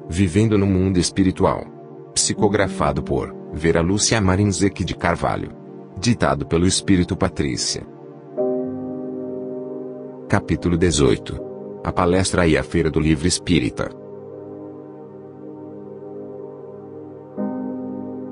Vivendo no Mundo Espiritual. Psicografado por Vera Lúcia Marinzec de Carvalho. Ditado pelo Espírito Patrícia. Capítulo 18. A palestra e a Feira do Livro Espírita.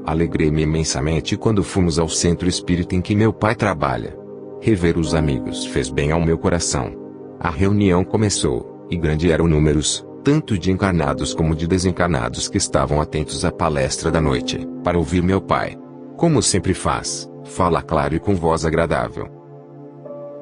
Alegrei-me imensamente quando fomos ao centro espírita em que meu pai trabalha. Rever os amigos fez bem ao meu coração. A reunião começou, e grande eram números, tanto de encarnados como de desencarnados que estavam atentos à palestra da noite, para ouvir meu pai. Como sempre faz, fala claro e com voz agradável.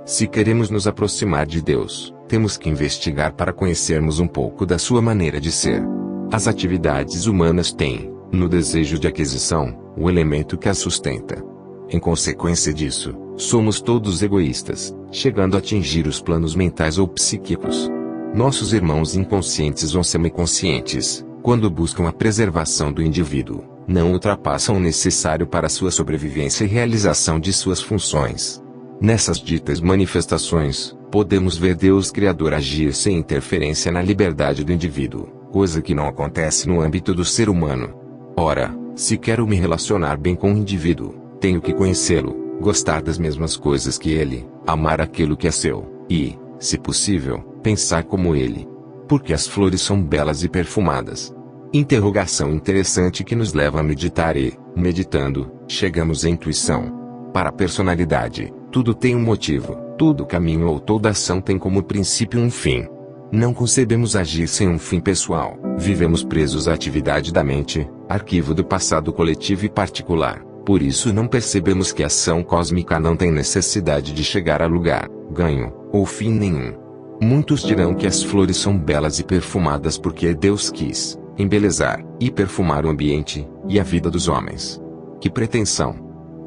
Se queremos nos aproximar de Deus, temos que investigar para conhecermos um pouco da sua maneira de ser. As atividades humanas têm, no desejo de aquisição, o elemento que as sustenta. Em consequência disso, somos todos egoístas, chegando a atingir os planos mentais ou psíquicos. Nossos irmãos inconscientes ou semiconscientes, quando buscam a preservação do indivíduo, não ultrapassam o necessário para sua sobrevivência e realização de suas funções. Nessas ditas manifestações, podemos ver Deus Criador agir sem interferência na liberdade do indivíduo, coisa que não acontece no âmbito do ser humano. Ora, se quero me relacionar bem com o indivíduo, tenho que conhecê-lo, gostar das mesmas coisas que ele, amar aquilo que é seu, e, se possível, pensar como ele. Porque as flores são belas e perfumadas. Interrogação interessante que nos leva a meditar e, meditando, chegamos à intuição. Para a personalidade, tudo tem um motivo, todo caminho ou toda ação tem como princípio um fim. Não concebemos agir sem um fim pessoal, vivemos presos à atividade da mente, arquivo do passado coletivo e particular, por isso não percebemos que a ação cósmica não tem necessidade de chegar a lugar, ganho, ou fim nenhum. Muitos dirão que as flores são belas e perfumadas porque Deus quis embelezar e perfumar o ambiente e a vida dos homens. Que pretensão!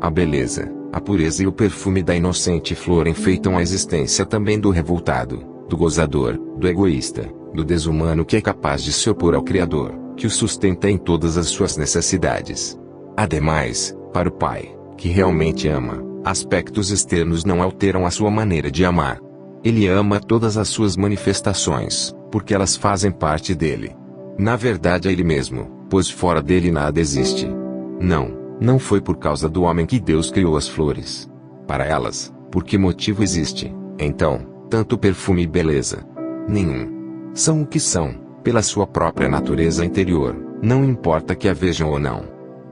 A beleza, a pureza e o perfume da inocente flor enfeitam a existência também do revoltado, do gozador, do egoísta, do desumano que é capaz de se opor ao Criador, que o sustenta em todas as suas necessidades. Ademais, para o Pai, que realmente ama, aspectos externos não alteram a sua maneira de amar. Ele ama todas as suas manifestações, porque elas fazem parte dele. Na verdade é ele mesmo, pois fora dele nada existe. Não foi por causa do homem que Deus criou as flores. Para elas, por que motivo existe, então, tanto perfume e beleza? Nenhum. São o que são, pela sua própria natureza interior, não importa que a vejam ou não.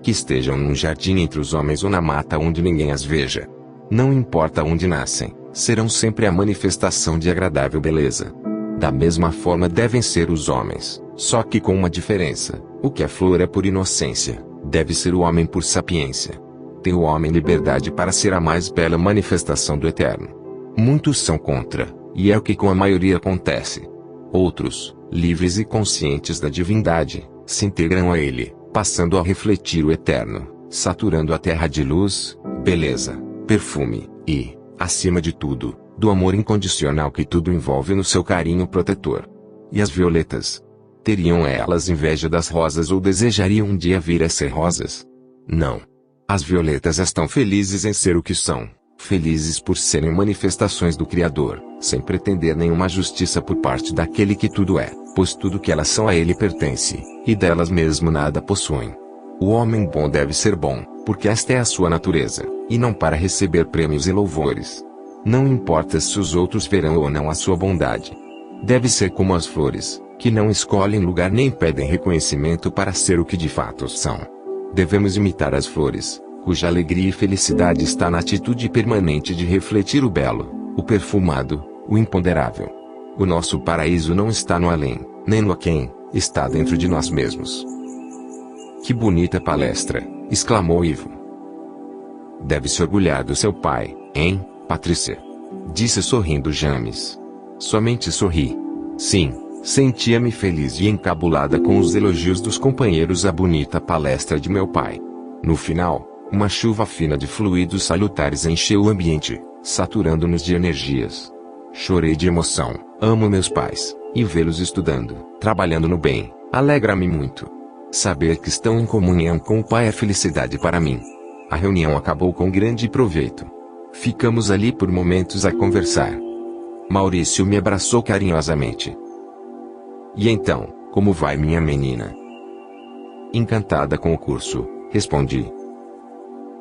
Que estejam num jardim entre os homens ou na mata onde ninguém as veja. Não importa onde nascem, serão sempre a manifestação de agradável beleza. Da mesma forma devem ser os homens, só que com uma diferença: o que a flor é por inocência, deve ser o homem por sapiência. Tem o homem liberdade para ser a mais bela manifestação do Eterno. Muitos são contra, e é o que com a maioria acontece. Outros, livres e conscientes da divindade, se integram a ele, passando a refletir o Eterno, saturando a terra de luz, beleza, perfume, e, acima de tudo, do amor incondicional que tudo envolve no seu carinho protetor. E as violetas? Teriam elas inveja das rosas ou desejariam um dia vir a ser rosas? Não. As violetas estão felizes em ser o que são, felizes por serem manifestações do Criador, sem pretender nenhuma justiça por parte daquele que tudo é, pois tudo que elas são a ele pertence, e delas mesmo nada possuem. O homem bom deve ser bom, porque esta é a sua natureza, e não para receber prêmios e louvores. Não importa se os outros verão ou não a sua bondade. Deve ser como as flores, que não escolhem lugar nem pedem reconhecimento para ser o que de fato são. Devemos imitar as flores, cuja alegria e felicidade está na atitude permanente de refletir o belo, o perfumado, o imponderável. O nosso paraíso não está no além, nem no aquém, está dentro de nós mesmos. Que bonita palestra, exclamou Ivo. Deve se orgulhar do seu pai, hein, Patrícia? Disse sorrindo James. Somente sorri. Sim, sentia-me feliz e encabulada com os elogios dos companheiros à bonita palestra de meu pai. No final, uma chuva fina de fluidos salutares encheu o ambiente, saturando-nos de energias. Chorei de emoção. Amo meus pais, e vê-los estudando, trabalhando no bem, alegra-me muito. Saber que estão em comunhão com o Pai é felicidade para mim. A reunião acabou com grande proveito. Ficamos ali por momentos a conversar. Maurício me abraçou carinhosamente. E então, Como vai, minha menina? Encantada com o curso, respondi.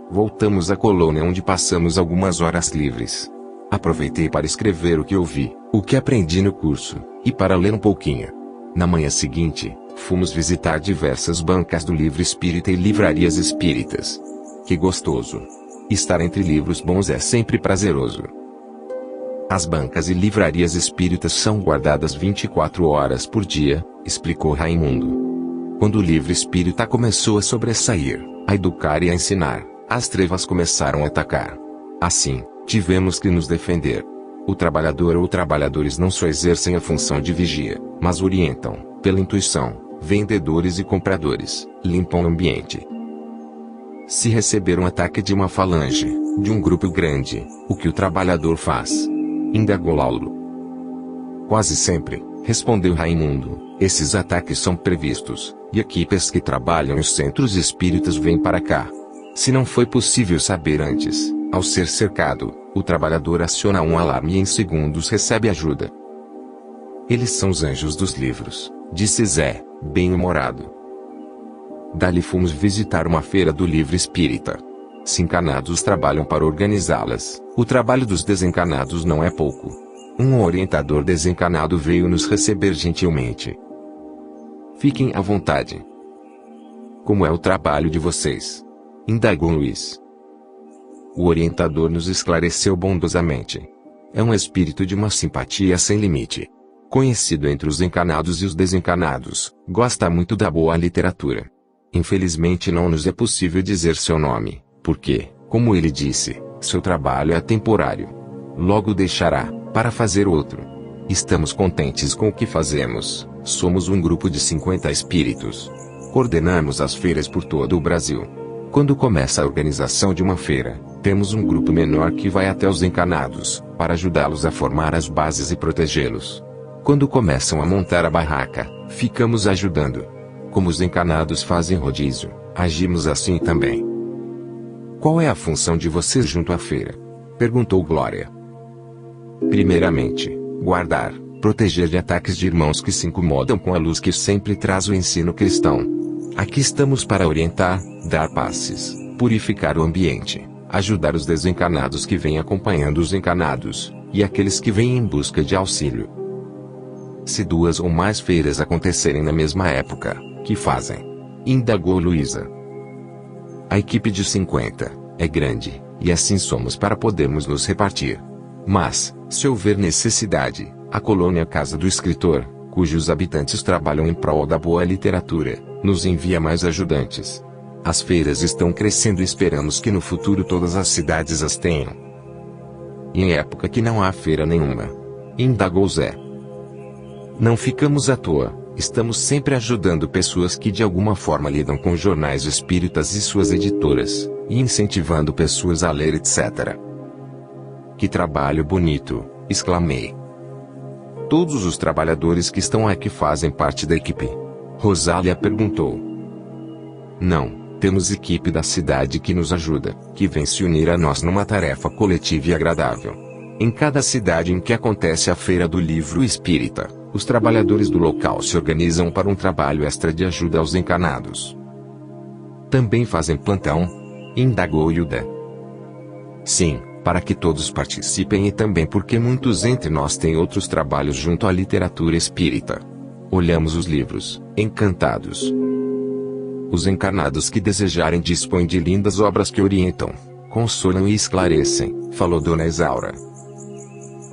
Voltamos à colônia onde passamos algumas horas livres. Aproveitei para escrever o que ouvi, o que aprendi no curso, e para ler um pouquinho. Na manhã seguinte, fomos visitar diversas bancas do livro espírita e livrarias espíritas. Que gostoso! Estar entre livros bons é sempre prazeroso. As bancas e livrarias espíritas são guardadas 24 horas por dia, explicou Raimundo. Quando o livro espírita começou a sobressair, a educar e a ensinar, as trevas começaram a atacar. Assim, tivemos que nos defender. O trabalhador ou trabalhadores não só exercem a função de vigia, mas orientam, pela intuição, vendedores e compradores, limpam o ambiente. Se receber um ataque de uma falange, de um grupo grande, o que o trabalhador faz? Indagou Lauro. Quase sempre, respondeu Raimundo, esses ataques são previstos, e equipes que trabalham nos centros espíritas vêm para cá. Se não foi possível saber antes, ao ser cercado, o trabalhador aciona um alarme e em segundos recebe ajuda. Eles são os anjos dos livros, disse Zé, bem-humorado. Dali fomos visitar uma feira do livro espírita. 5 encanados trabalham para organizá-las. O trabalho dos desencanados não é pouco. Um orientador desencanado veio nos receber gentilmente. Fiquem à vontade. Como é o trabalho de vocês? Indagou Luiz. O orientador nos esclareceu bondosamente. É um espírito de uma simpatia sem limite. Conhecido entre os encanados e os desencanados, gosta muito da boa literatura. Infelizmente não nos é possível dizer seu nome, porque, como ele disse, seu trabalho é temporário. Logo deixará, para fazer outro. Estamos contentes com o que fazemos, somos um grupo de 50 espíritos. Coordenamos as feiras por todo o Brasil. Quando começa a organização de uma feira, temos um grupo menor que vai até os encanados, para ajudá-los a formar as bases e protegê-los. Quando começam a montar a barraca, ficamos ajudando. Como os encanados fazem rodízio, agimos assim também. Qual é a função de vocês junto à feira? Perguntou Glória. Primeiramente, guardar, proteger de ataques de irmãos que se incomodam com a luz que sempre traz o ensino cristão. Aqui estamos para orientar, dar passes, purificar o ambiente, ajudar os desencanados que vêm acompanhando os encanados, e aqueles que vêm em busca de auxílio. Se 2 ou mais feiras acontecerem na mesma época, que fazem? Indagou Luísa. A equipe de 50 é grande, e assim somos para podermos nos repartir. Mas, se houver necessidade, a colônia Casa do Escritor, cujos habitantes trabalham em prol da boa literatura, nos envia mais ajudantes. As feiras estão crescendo e esperamos que no futuro todas as cidades as tenham. E em época que não há feira nenhuma? Indagou Zé. Não ficamos à toa, estamos sempre ajudando pessoas que de alguma forma lidam com jornais espíritas e suas editoras, e incentivando pessoas a ler, etc. Que trabalho bonito, exclamei. Todos os trabalhadores que estão aqui fazem parte da equipe? Rosália perguntou. Não, temos equipe da cidade que nos ajuda, que vem se unir a nós numa tarefa coletiva e agradável. Em cada cidade em que acontece a feira do livro espírita, os trabalhadores do local se organizam para um trabalho extra de ajuda aos encanados. Também fazem plantão? Indagou Hilda. Sim, para que todos participem e também porque muitos entre nós têm outros trabalhos junto à literatura espírita. Olhamos os livros, encantados. Os encarnados que desejarem dispõem de lindas obras que orientam, consolam e esclarecem, falou Dona Isaura.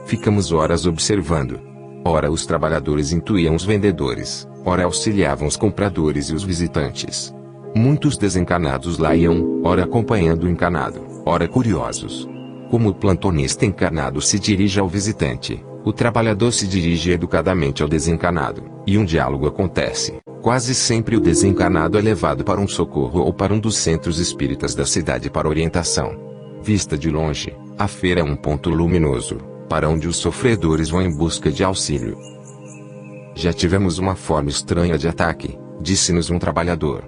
Ficamos horas observando. Ora os trabalhadores intuíam os vendedores, ora auxiliavam os compradores e os visitantes. Muitos desencanados lá iam, ora acompanhando o encanado, ora curiosos. Como o plantonista encarnado se dirige ao visitante, o trabalhador se dirige educadamente ao desencanado, e um diálogo acontece. Quase sempre o desencanado é levado para um socorro ou para um dos centros espíritas da cidade para orientação. Vista de longe, a feira é um ponto luminoso, para onde os sofredores vão em busca de auxílio. Já tivemos uma forma estranha de ataque, disse-nos um trabalhador.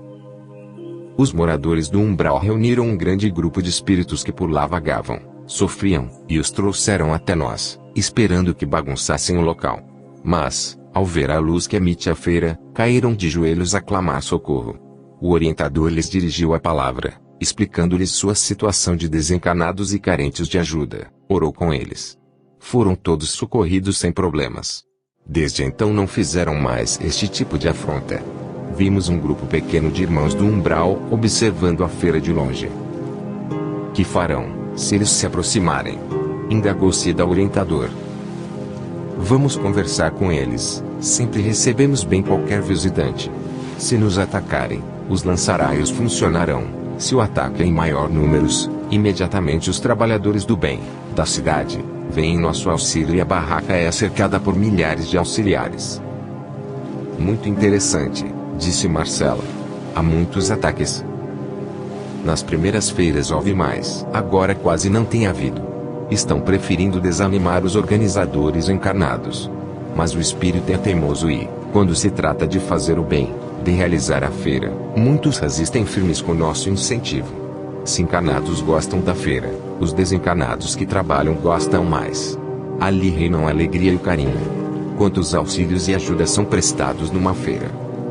Os moradores do umbral reuniram um grande grupo de espíritos que por lá vagavam, sofriam, e os trouxeram até nós, esperando que bagunçassem o local. Mas, ao ver a luz que emite a feira, caíram de joelhos a clamar socorro. O orientador lhes dirigiu a palavra, explicando-lhes sua situação de desencarnados e carentes de ajuda, orou com eles. Foram todos socorridos sem problemas. Desde então não fizeram mais este tipo de afronta. Vimos um grupo pequeno de irmãos do umbral observando a feira de longe. Que farão, se eles se aproximarem? Indagou Cida ao orientador. Vamos conversar com eles, sempre recebemos bem qualquer visitante. Se nos atacarem, os lançaraios funcionarão. Se o ataque é em maior números, imediatamente os trabalhadores do bem, da cidade, vêm em nosso auxílio e a barraca é cercada por milhares de auxiliares. Muito interessante, disse Marcela. Há muitos ataques. Nas primeiras feiras houve mais, agora quase não tem havido. Estão preferindo desanimar os organizadores encarnados. Mas o espírito é teimoso e, quando se trata de fazer o bem, de realizar a feira, muitos resistem firmes com nosso incentivo. Se encarnados gostam da feira, os desencarnados que trabalham gostam mais. Ali reinam a alegria e o carinho. Quantos auxílios e ajudas são prestados numa feira?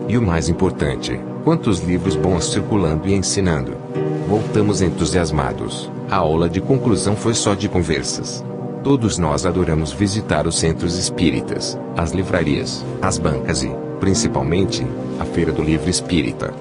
E o mais importante, quantos livros bons circulando e ensinando? Voltamos entusiasmados. A aula de conclusão foi só de conversas. Todos nós adoramos visitar os centros espíritas, as livrarias, as bancas e, principalmente, a Feira do Livro Espírita.